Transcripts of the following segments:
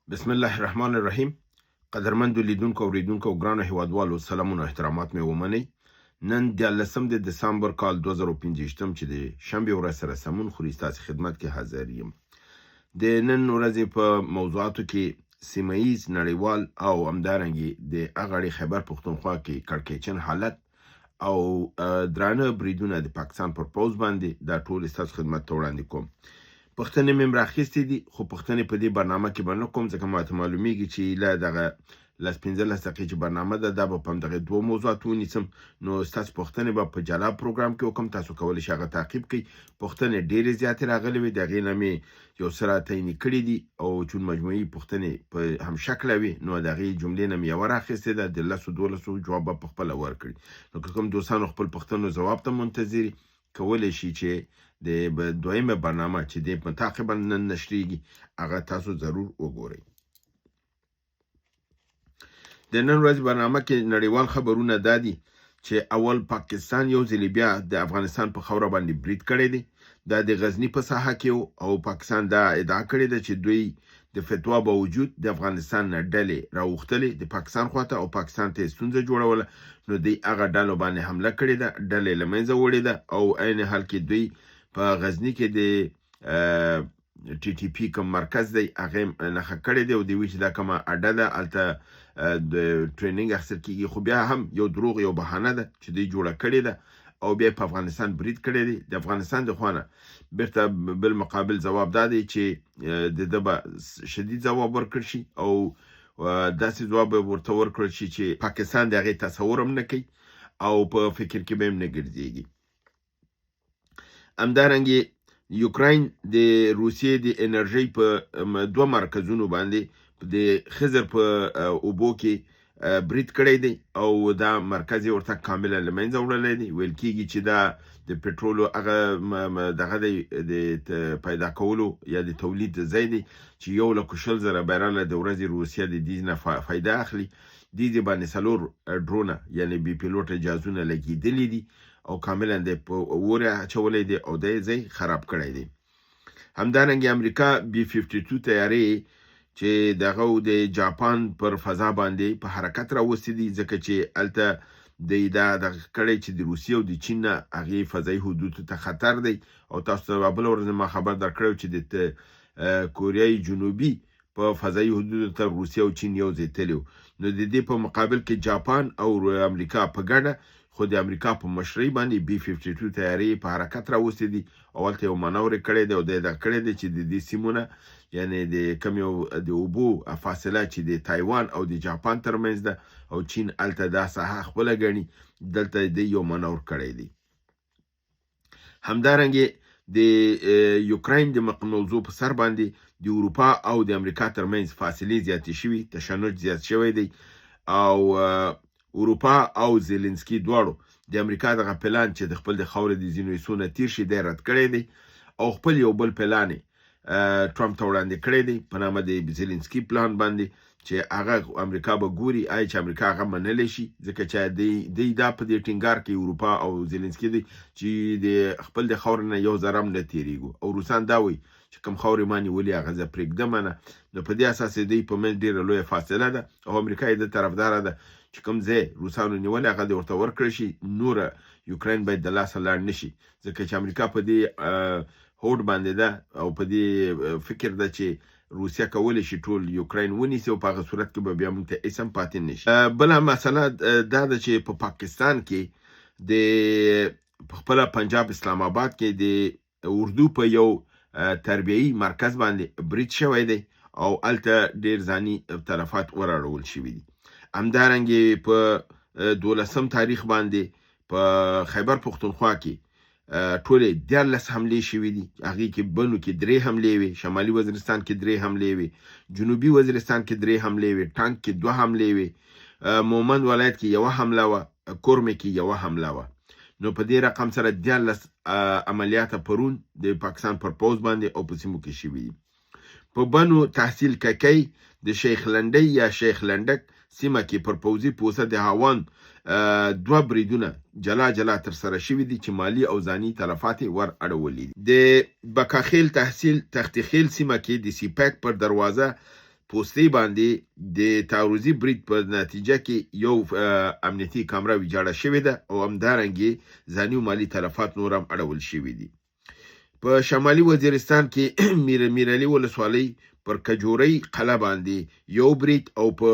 بسم الله الرحمن الرحیم. قدرمندو لیدونکو اوریدونکو ګرانو هیوادوالو سلامونه او احترامات مې ومنئ. نن 13 دسامبر کال 2015 چې د شنبې ورځ سره سمون خوري ستاسو خدمت کې حاضر یم. د نن ورځې په موضوعاتو کې سیمه‌ییز نړیوال او همدارنګه د هغه خیبر پښتونخوا کې کړکېچن حالت او درانه بریدونه د پاکستان پر پوز باندې دا ټول ستاسو خدمت ته وړاندې کوم. پښتنې مې راخیستې دي خو پښتنې په دې برنامه کې به نه کوم ځکه ماته معلومیږي چې له دغه 15 دقیقې چې برنامه ده دا به په همدغه دوه موضوعات ونیسم. نو ستاسو پوښتنې به په جلا پروګرام کې وکړم. تاسو کولی شئ هغه تعقیب کړئ. پوښتنې ډېرې زیاتې راغلې وې، د هغې نه مې یو څه راته کړي دي او چون مجموعي پوښتنې په هم شکله وي نو د هغې جملې نه مې یوه راخیستې ده، د 10-12 جواب به پخپله ورکړي. نو که کوم دوستانو خپل پوښتنو ځواب ته منتظر کولی شي چې د دویمه برنامه چې د متعاقبا نن نشریږي هغه تاسو ضرور وګورئ. د نن ورځ برنامه کې نړیوال خبرونه دا دي چې اول پاکستان یو ځل بیا د افغانستان په خاوره باندې برید کړی دی. دا د غزنی په ساحه کې او پاکستان دا ادعا کړې ده چې دوی د فتوا باوجود د افغانستان نه ډلې راوختلې د پاکستان خواته او پاکستان ته ستونزه جوړوله. نو دوی هغه ډلو باندې حمله کړې ده، ډلې له منځه وړې ده او عین حال کې دوی په غزنی کې د ټي ټي پی کوم مرکز دی هغه نښه کړی دی او دوی وایي چې دا کومه اډه ده هلته د ټریننګ اخیستل کېږي، خو بیا هم یو دروغ یو بهانه ده چې دوی جوړه کړې ده او بیا په افغانستان برید کړی دی. د افغانستان د خوا نه بیرته بالمقابل ځواب دا دی چې د ده به شدید ځواب ورکړل شي او داسې ځواب به ورته ورکړل شي چې پاکستان د هغې تصور هم نه کوي او په فکر کې به هم نه ګرځېږي. همدارنګې یوکراین د روسیې د انرژۍ په دوه مرکزونو باندې د خزر په اوبو کې برید کړی دی او دا مرکز یې ورته کاملا له منځه وړلی دی. ویل کېږي چې دا د پټرولو هغه دغه دی د پیدا کولو یا د تولید ځای دی چې 1,20,000 بیرله د ورځې روسیه د دې نه فایده اخلي. دې باندې 4 ډرونه یعنې بې پیلوټه جهازونه لګېدلي دي او کاملا د وره اچولی دی او د ځای خراب کړی دی. همدارنګه امریکا B-52 طیارې چې دغه د جاپان پر فضا باندې په حرکت راوستي دي ځکه چې هلته دی دا دغه کړی چې د روسیې او د چین نه هغې فضایي حدودو ته خطر دی او تاسو ته بله ورځ ما خبر درکړی چې د کوریای جنوبي په فضایي حدودو ته روسیه او چین یو ځای تللی و. نو د دې په مقابل کې جاپان او امریکا په ګډه خو د امریکا په مشرۍ باندې B-52 طیارې په حرکت راوستي دي او هلته یو مانور یې کړی دی او دی دغه کړی دی چې د دې سیمونه یعنې د کوم یو د اوبو فاصله چې د تایوان او د جاپان ترمنځ ده او چین هلته دا ساحه خپله ګڼي، دلته دی یو مانور کړی دی. همدارنګې د یوکراین د موضوع په سر باندې د اروپا او د امریکا ترمنځ فاصلې زیاتې شوي، تشنج زیات شوی دی او اروپا او زیلنسکي دواړو د امریکا دغه پلان چې د خپل د خاورې د ځینو حصو نه تیر شي دی رد کړی دی او خپل یو بل پلان ټرمپ ته وړاندې کړی دی په نامه د زیلنسکي پلان باندې چې هغه امریکا به ګوري آیا چې امریکا هغه منلی شي ځکه چې دی دا په دې ټینګار کې اروپا او زیلنسکي دی چې د خپل د خاورې نه یو ذره هم نه تیریږو او روسان دا وایي چې کوم خاورې ما نیولې هغه زه پرېږدمه نه. نو په دې اساس دی په منځ ډېره لویه فاصله ده او امریکا یې د طرفداره ده چې کوم ځای روسانو نیولې هغه دې ورته ورکړی شي، نوره یوکراین باید د لاسه لاړ نه شي ځکه چې امریکا په دې هوډ باندې ده او په دې فکر ده چې روسیه کولی شي ټول یوکراین ونیسي او په هغه صورت کې به بیا موږ ته هېڅ هم پاتې نه شي. بله مسله دا ده چې په پاکستان کې د خپله پنجاب اسلام آباد کې د اردو په یو تربیه‌ایي مرکز باندې برید شوی دی او هلته ډېر ځاني تلفات وراړول شوي دي. همدارنګې په 12 تاریخ باندې په خیبر پښتونخوا کې ټولې 14 حملې شوي دي. هغې کې بنو کې 3 حملې وې، شمالي وزیرستان کې 3 حملې وې، جنوبي وزیرستان کې 3 حملې وې، ټانک کې 2 حملې وې، مومند ولایت کې 1 حمله وه، کورمې کې 1 حمله وه. نو په دې رقم سره 14 عملیاته پرون د پاکستان پر پوز باندې او په سیمو کې شوي دي. په بنو تحصیل ککی د شیخ لنډۍ یا شیخ لنډک سیمه کې پر پوځي پوسه د هاوان 2 بریدونه جلا جلا تر سره شوي دي چې مالی او ځاني تلفات ور اړولي دي. د بکاخیل تحصیل تختخیل سیمه کې د سیپاک پر دروازه پوستې باندې د تعرضي برید په نتیجه کې یو امنیتي کامره ویجاړه شوې ده او همدارنګې ځاني او مالي تلفات نور هم اړول شوي دي. په شمالي وزیرستان کې میرعلي ولسوالۍ پر کجورۍ قلعه باندې یو برید او په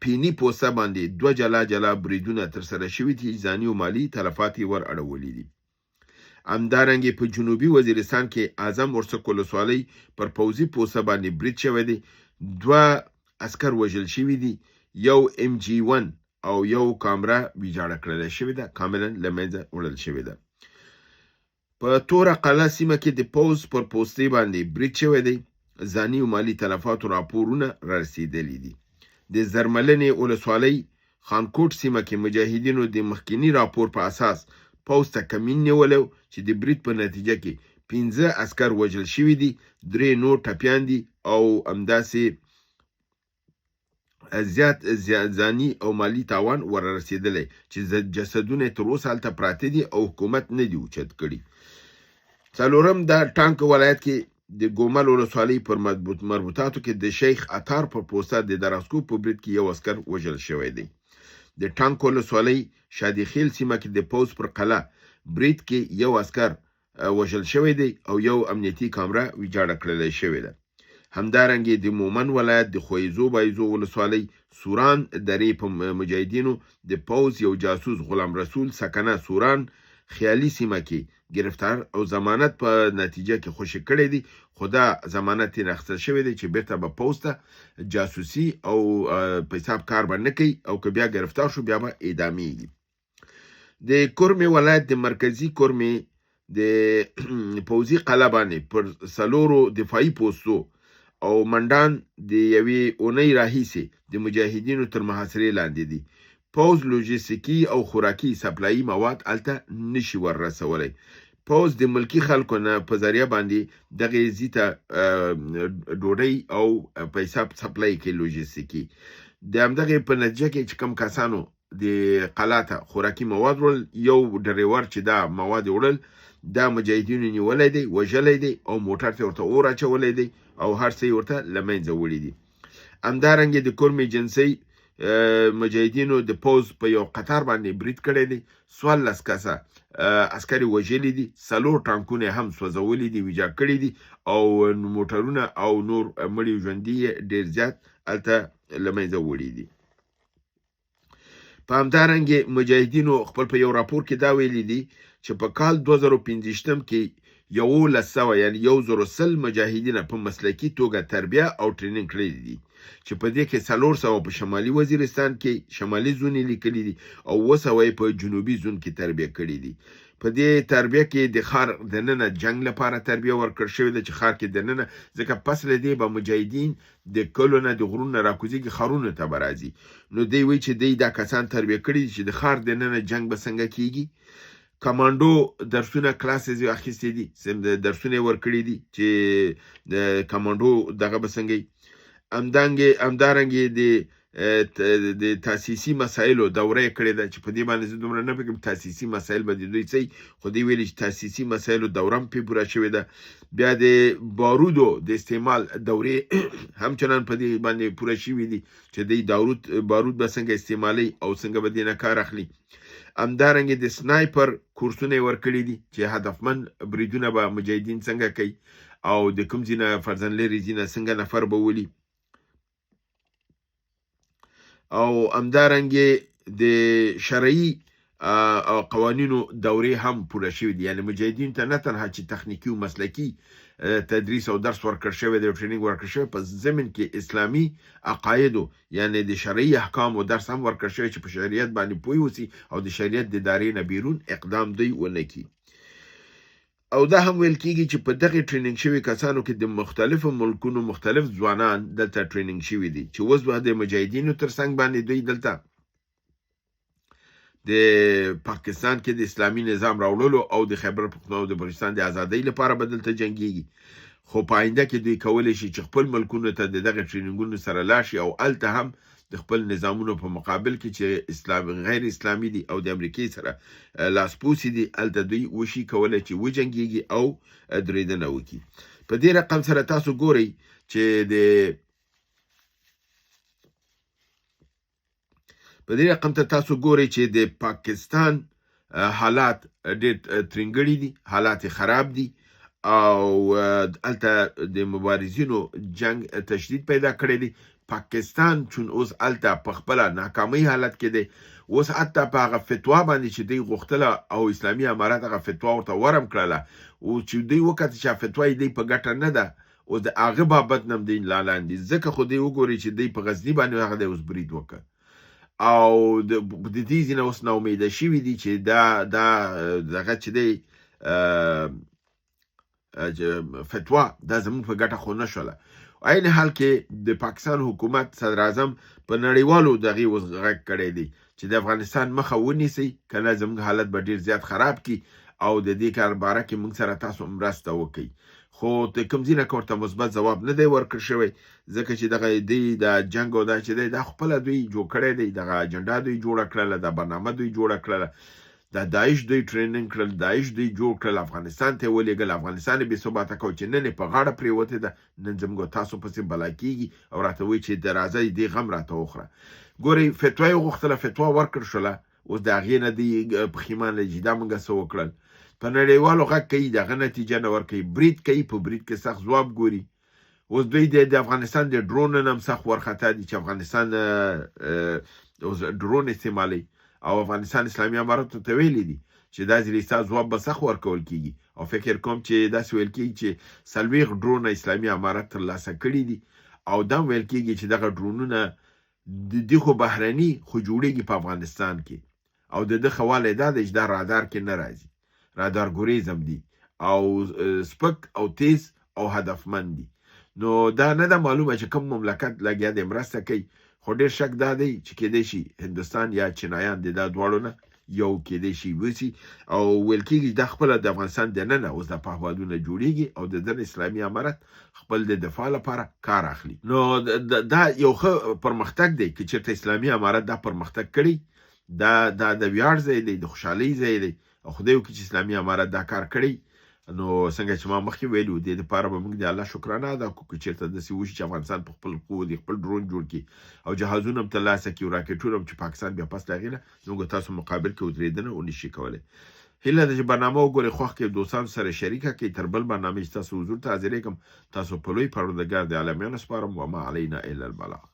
پینی پوسته باندې 2 جلا جلا بریدونه ترسره شوي دي، ځاني او مالي تلفات یې ور اړولي دي. همدارنګې په جنوبي وزیرستان کې اعظم ورسک ولسوالۍ پر پوځي پوسته باندې برید شوی دی. 2 عسکر وژل شوي دي، یو MG1 او یو کامره ویجاړه کړل شوې ده، کاملا له منځه وړل شوې ده. په توره قلعه سیمه کې د پوځ پر پوستې باندې برید شوی دی، ځاني او مالي تلفاتو راپورونه رارسېدلي دي. د زرملنې ولسوالۍ خانکوټ سیمه کې مجاهدینو د مخکینی راپور په اساس پوځ ته کمین نیولو چې د برید په نتیجه کې 15 عسکر وژل شوي دي، 3 نور ټپیان دي او همداسې زیات ځاني او مالي تاوان وررسېدلی چې جسدونه تر اوسه هلته پراته دي او حکومت نه دي اوچت کړي. څلورم د ټانک ولایت کې د ګومل ولسوالۍ پر مربوطاتو کې د شیخ عطار پر پوسته د دراسکو په برید کې یو عسکر وژل شوی دی. د ټانک ولسوالۍ شادي خیل سیمه کې د پوځ پر قلعه برید کې یو عسکر وژل شوی دی او یو امنیتي کامره ویجاړه کړل شوې ده. همدارنګې د مومن ولایت د خویزو بایزو ولسوالۍ سوران درې په مجاهدینو د پوځ یو جاسوس غلام رسول سکنه سوران خیالي سیمه کې گرفتار او ضمانت په نتیجه کې خوشی کړی دی، خو دا ضمانت یې اخیستل شوی دی چې بیرته به پوځ ته جاسوسي او په حساب کار به نه کوي او که بیا گرفتار شو بیا به اعدامیږي. د کورمې ولایت د مرکزي کورمې د پوځي قلعه باندې پر 4 دفاعي پوستو او منډان د یوې اونۍ راهیسې د مجاهدینو تر محاصرې لاندې دي. پوځ لوجستیکي او خوراکي سپلایي مواد هلته نشي وررسولی. پوځ د ملکي خلکو نه په ذریعه باندې دغې ځي ته ډوډۍ او پیسه سپلای کوي لوجستیکي. د همدغې په نتیجه کې چې کوم کسانو د قلعه ته خوراکي مواد وړل، یو ډریور چې دا مواد وړل دا مجاهدینو نیولی دی، وژلی دی او موټر ته ورته اور اچولی دی او هر څه یې ورته له منځه وړي دي. همدارنګې د کورمې جنسۍ مجاهدینو د پوځ په یو قطار باندې برید کړی دی، 14 کسه عسکر وژلي دي، 4 ټانکونه هم سوځولي دي، ویجاړ کړي دي او موټرونه او نور مړي ژوندي ډېر زیات هلته له منځه وړي دي. په همدارنګې مجاهدینو خپل په یو راپور کې دا ویلي دي چې په کال 2015 کې 1100 یعنی 110 مجاهدین په مسلکي توګه تربیه او ټریننګ کړي دي، چې په دې کې 400 په شمالي وزیرستان کې شمالي زون لیکلي دي او 200 په جنوبي زون کې تربیه کړي دي. په دې تربیه کې د خار دننه جنگ لپاره تربیه ورکړل شوې ده چې خار کې دننه ځکه پس له دې به مجاهدین د کلونه د غرونو راکوزیږي خارونو ته به راځي. نو دی وایي چې دی دا کسان تربیه کړي چې د خار دننه جنگ به څنګه کیږي. کمانډو درسونه کلاسز یې اخیستې دي، درسونه یې ورکړي دي چې د کمانډو دغه به څنګه. همدارنګې د تاسیسي مسایلو دوره یې کړې ده چې په دې باندې زه دومره نه فکرم تاسیسي مسایل به د دوی څه، خو دوی ویلي چې تاسیسي مسایلو دوره هم پرې پوره شوې ده. بیا د بارودو د استعمال دورې همچنان په دې باندې پوره شوي دي چې دوی بارود به څنګه استعمالوي او څنګه به دې نه کار اخلي. همدارنګې د سنایپر کورسونه یې ورکړي دي چې هدفمند بریدونه به مجاهدین څنګه کوي او د کوم ځای نه فرضاً لرې ځای نه څنګه نفر به ولي. او همدارنګې د شرعي قوانینو دورې هم پوره شوي دي، یعنی مجاهدین ته نه تنها چې تخنیکي او مسلکي تدریس او درس ورکړل شوی دی او ټریننګ ورکړل شوی، په ضمن کې اسلامي عقایدو یعنی د شرعي احکامو درس هم ورکړل شوی چې په شریعت باندې پوه اوسي او د شریعت د دایرې نه بیرون اقدام دوی ونه کړي. او دا هم ویل کېږي چې په دغې ټریننګ شوي کسانو کې د مختلفو ملکونو مختلف ځوانان دلته ټریننګ شوي دي چې اوس به د مجاهدینو تر څنګ باندې دوی دلته د پاکستان کې د اسلامي نظام راوړلو او د خیبر پختونخوا او د بلوچستان د ازادۍ لپاره به دلته جنګیږي. خو په آینده کې دوی کولی شي چې خپل ملکونو ته د دغه ټریننګونو سره لاړ شي او هلته هم د خپل نظامونو په مقابل کې چې اسلام غیر اسلامي دي او د امریکې سره لاسپوڅي دي هلته دوی وشي کولی چې وجنګیږي او درېدنه وکړي. په دې رقم سره تاسو ګورئ چې د په دې رقم ته تاسو ګورئ چې د پاکستان حالات ډېر ترنګړي دي، حالات خراب دي او هلته د مبارزینو جنگ تشدید پیدا کړی دی. پاکستان چون اوس هلته په خپله ناکامۍ حالت کې دی، اوس حتی په هغه فتوا باندې چې دوی غوښتله او اسلامي امارات هغه فتوا ورته ورم کړله، او چې دوی وکتل چې فتوا یې دوی په ګټه نه ده، اوس د هغه بابت نه هم دوی لاندې ځکه خو دوی وګورئ چې دوی په غزني باندې هغه دی اوس برید وکړ او د دې ځینه اوس ناامیده شوي دي چې دا دغه چې دی فتوا دا زموږ په ګټه خو نه شوله. عین حال کې د پاکستان حکومت صدر اعظم په نړیوالو دغې اوس غږ کړی دی چې د افغانستان مخه ونیسئ، کنه زموږ حالت به ډېر زیات خراب کړي او د دې کار باره کې موږ سره تاسو مرسته وکړئ. خو د کوم ځای نه که ورته مثبت ځواب نه دی ورکړل شوی، ځکه چې دغه دی د جنګ او دا چې دی دا خپله دوی جوړ کړی دی، دغه اجنډا دوی جوړه کړله، دا برنامه دوی جوړه کړله، دا داعش دوی ټریننګ کړل، داعش دوی جوړ کړل، افغانستان ته یې ولېږل، افغانستان یې بېثباته کړ چې نن یې په غاړه پرېوتې ده، نن زموږ تاسو پسې بلا کېږي او راته وایي چې د راځئ دې غم راته وخوره. ګورئ فتوا یې وغوښتله، فتوا ورکړل شوله، اوس د هغې نه دوی پښیمانه دي چې دا موږ څه وکړل. په نړیوالو غږ کوي، د هغه نتیجه نه ورکوي، برید کوي، په برید کې سخت ځواب ګوري. اوس دوی د افغانستان د ډرون نه هم سخت وارخطا دي چې افغانستان اوس ډرون استعمالوي او افغانستان اسلامي اماراتو ته ویلي دي چې دا ځلې ستا ځواب به سخت ورکول کېږي او فکر کوم چې داسې ویل کېږي چې 40 ډرونه اسلامي امارات ترلاسه کړي دي او دا ویل کېږي چې دغه ډرونونه د دې خو بهرني خو جوړېږي په افغانستان کې او د ده ښه والی دا دی چې دا رادار کې نه راځي، رادار ګوریزم دي او سپک او تیز او هدفمند دي. نو دا نه ده معلومه چې کوم مملکت لګیا دی مرسته کوي، خو ډېر شک دا دی چې کېدی شي هندوستان یا چینایان د دا دواړو نه یو کېدی شي وسي او ویل کېږي دا خپله د افغانستان دننه اوس دا پهپادونه جوړېږي او د دن اسلامي امارت خپل د دفاع لپاره کار اخلي. نو دا یو ښه پرمختګ دی که چېرته اسلامي امارت دا پرمختګ کړي، دا د ویاړ ځای دی، د خوشحالۍ ځای دی او خدای وکړي چې اسلامي امارت دا کار کړی. نو څنګه چې ما مخکې ویلي و دې دپاره به موږ د الله شکرانه ادا کړو که چېرته داسې وشي چې افغانستان په خپل قوت خپل ډرون جوړ کړي او جهازونه هم ترلاسه کړي او راکټونه هم چې پاکستان بیا پس له هغې نه زموږ تاسو مقابل کې ودرېدنه ونشي کولی. هیله ده چې برنامه وګورئ، خوښ کړئ، دوستانو سره شریکه کړئ. تر بل برنامې چې تاسو حضور ته حاضرېږم، تاسو په لوی پروردګار د عالمیانو سپارم. وما علینا الا البلاغ.